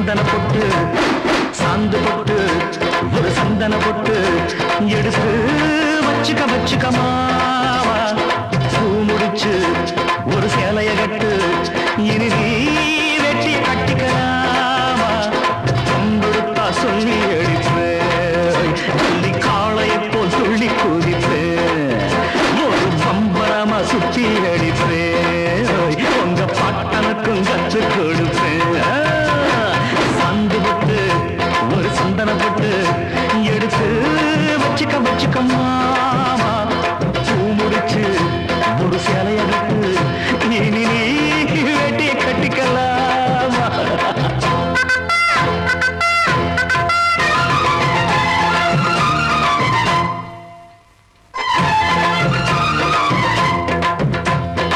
சந்தன பொட்டு சாந்து பொட்டு ஒரு சந்தன பொட்டு எடுத்து வச்சுக்க வச்சுக்கமாவா பூ முடிச்சு ஒரு சேலைய கட்டு இனி நீ வெட்டி கட்டிக்கலாமா கொம்பெடுத்தா சொல்லி அடிப்பேன் சொல்லி காளையை போல் சொல்லி குதிப்பேன் ஒரு பம்பரமா சுத்தி அடிப்பேன் உங்க பாட்டனுக்கும் கத்து கொடுப்பேன் சாந்து பொட்டு ஒரு சந்தன பொட்டு எடுத்து வச்சுக்க வச்சுக்கம்மா